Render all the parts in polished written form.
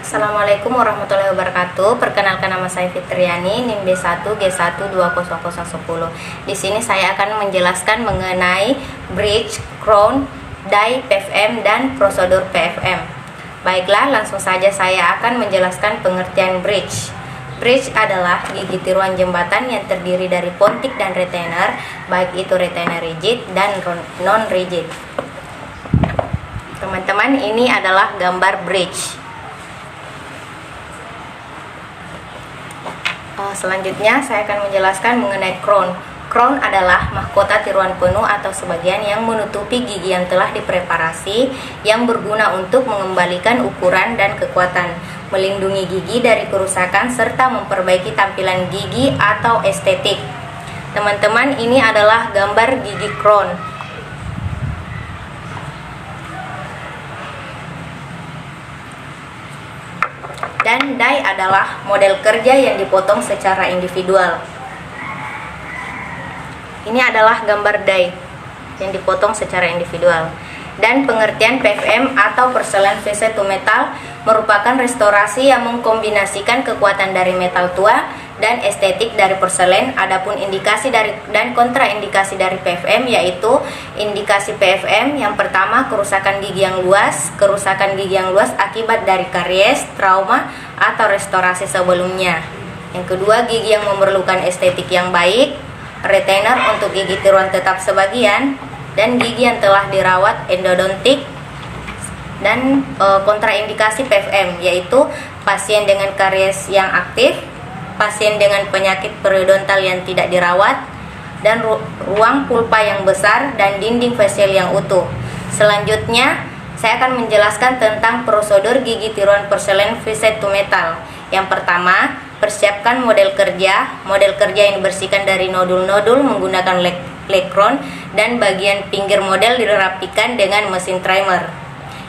Assalamualaikum warahmatullahi wabarakatuh. Perkenalkan, nama saya Fitriani, NIM B1G12010. Di sini saya akan menjelaskan mengenai bridge, crown, die, PFM, dan prosedur PFM. Baiklah, langsung saja saya akan menjelaskan pengertian bridge. Bridge adalah gigi tiruan jembatan yang terdiri dari pontik dan retainer, baik itu retainer rigid dan non-rigid. Teman-teman, ini adalah gambar bridge. Selanjutnya saya akan menjelaskan mengenai crown. Crown adalah mahkota tiruan penuh atau sebagian yang menutupi gigi yang telah dipreparasi, yang berguna untuk mengembalikan ukuran dan kekuatan, melindungi gigi dari kerusakan, serta memperbaiki tampilan gigi atau estetik. Teman-teman, ini adalah gambar gigi crown. Dan die adalah model kerja yang dipotong secara individual. Ini adalah gambar die yang dipotong secara individual. Dan pengertian PFM atau Porcelain Face to Metal merupakan restorasi yang mengkombinasikan kekuatan dari metal tua dan estetik dari porselen. Adapun indikasi dan kontraindikasi dari PFM, yaitu indikasi PFM yang pertama, kerusakan gigi yang luas. Kerusakan gigi yang luas akibat dari karies, trauma, atau restorasi sebelumnya. Yang kedua, gigi yang memerlukan estetik yang baik, retainer untuk gigi tiruan tetap sebagian, dan gigi yang telah dirawat endodontik. Dan kontraindikasi PFM, yaitu pasien dengan karies yang aktif, pasien dengan penyakit periodontal yang tidak dirawat, dan ruang pulpa yang besar, dan dinding facial yang utuh. Selanjutnya, saya akan menjelaskan tentang prosedur gigi tiruan Porcelain Face to Metal. Yang pertama, persiapkan model kerja. Model kerja yang dibersihkan dari nodul-nodul menggunakan lekron, dan bagian pinggir model dirapikan dengan mesin trimmer.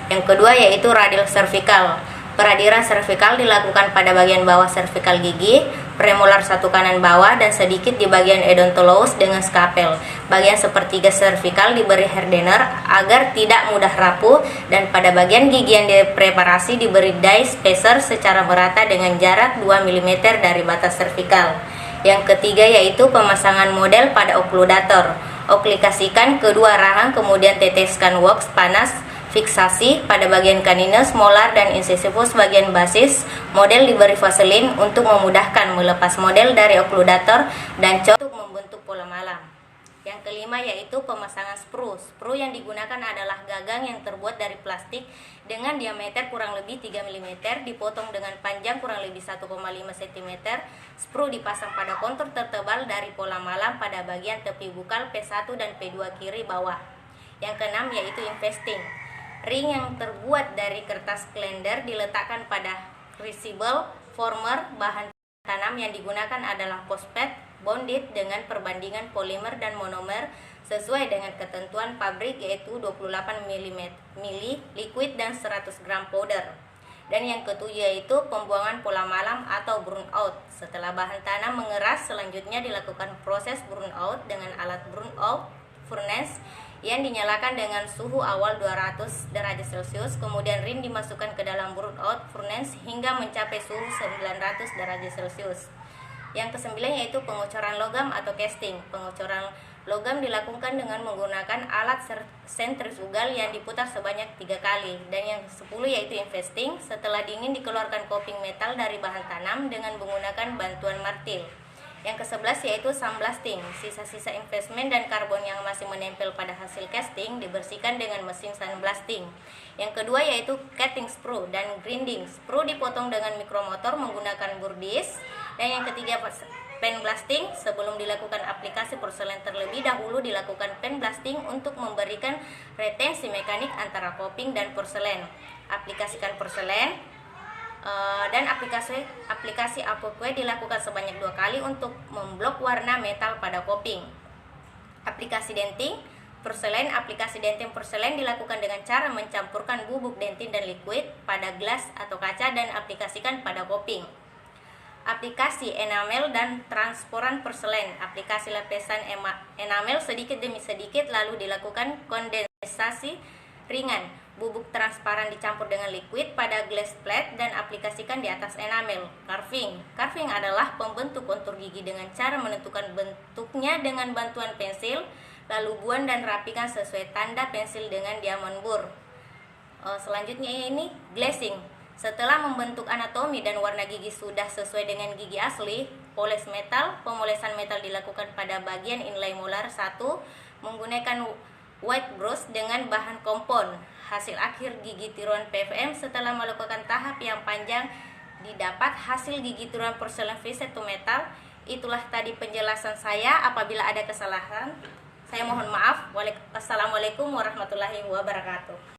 Yang kedua yaitu radial cervical. Peradiran cervical dilakukan pada bagian bawah cervical gigi, premolar satu kanan bawah, dan sedikit di bagian odontologus dengan skapel. Bagian sepertiga cervical diberi hardener agar tidak mudah rapuh, dan pada bagian gigi yang dipreparasi diberi die spacer secara merata dengan jarak 2 mm dari batas cervical. Yang ketiga yaitu pemasangan model pada okludator. Oklikasikan kedua rahang, kemudian teteskan wax panas fiksasi pada bagian canines, molar, dan incisivus bagian basis. Model diberi vaselin untuk memudahkan melepas model dari okludator dan untuk membentuk pola malam. Yang kelima yaitu pemasangan sprue. Sprue yang digunakan adalah gagang yang terbuat dari plastik dengan diameter kurang lebih 3 mm, dipotong dengan panjang kurang lebih 1,5 cm. Sprue dipasang pada kontur tertebal dari pola malam pada bagian tepi bukal P1 dan P2 kiri bawah. Yang keenam yaitu investing. Ring yang terbuat dari kertas kalender diletakkan pada crucible former. Bahan tanam yang digunakan adalah phosphate bonded dengan perbandingan polimer dan monomer sesuai dengan ketentuan pabrik, yaitu 28 mili liquid dan 100 gram powder. Dan yang ketujuh yaitu pembuangan pola malam atau burn out. Setelah bahan tanam mengeras, selanjutnya dilakukan proses burn out dengan alat burn out furnace yang dinyalakan dengan suhu awal 200 derajat Celcius, kemudian ring dimasukkan ke dalam burn out furnace hingga mencapai suhu 900 derajat Celcius. Yang kesembilan yaitu pengucuran logam atau casting. Pengucuran logam dilakukan dengan menggunakan alat sentrifugal yang diputar sebanyak 3 kali. Dan yang ke-10 yaitu investing. Setelah dingin dikeluarkan coping metal dari bahan tanam dengan menggunakan bantuan martil. Yang ke-11 yaitu sandblasting. Sisa-sisa investment dan karbon yang masih menempel pada hasil casting dibersihkan dengan mesin sandblasting. Yang kedua yaitu cutting sprue dan grinding. Sprue dipotong dengan mikromotor menggunakan burdis. Dan yang ketiga pen blasting. Sebelum dilakukan aplikasi porselen terlebih dahulu dilakukan pen blasting untuk memberikan retensi mekanik antara coping dan porselen. Aplikasikan porselen dan aplikasi apokue dilakukan sebanyak 2 kali untuk memblok warna metal pada coping. Aplikasi denting porselen. Aplikasi dentin porselen dilakukan dengan cara mencampurkan bubuk dentin dan liquid pada gelas atau kaca dan aplikasikan pada coping. Aplikasi enamel dan transparan porselen. Aplikasi lapisan enamel sedikit demi sedikit lalu dilakukan kondensasi ringan. bubuk transparan dicampur dengan liquid pada glass plate dan aplikasikan di atas enamel. Carving. Carving adalah pembentuk kontur gigi dengan cara menentukan bentuknya dengan bantuan pensil, lalu buan dan rapikan sesuai tanda pensil dengan diamond burr. Selanjutnya ini glazing. Setelah membentuk anatomi dan warna gigi sudah sesuai dengan gigi asli, poles metal. Pemolesan metal dilakukan pada bagian inlay molar 1 menggunakan white brush dengan bahan kompon. Hasil akhir gigi tiruan PFM setelah melakukan tahap yang panjang didapat hasil gigi tiruan porselen facet to metal. Itulah tadi penjelasan saya. Apabila ada kesalahan, saya mohon maaf. Wassalamualaikum warahmatullahi wabarakatuh.